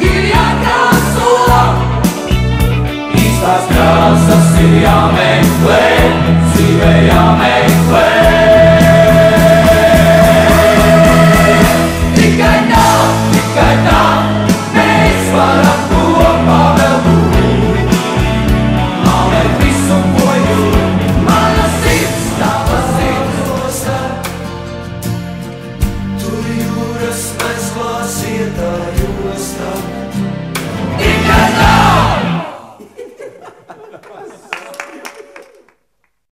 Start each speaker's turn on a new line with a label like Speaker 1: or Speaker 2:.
Speaker 1: Ir jākrāso, īstās krāsas ir jāmeklē, dzīvē jāmeklē. Tikai tā, mēs varam kopā vēl būt. Mālēt visu, ko jūt, mana sirds, tava sirds. Tur jūras mezglās ietā jostā,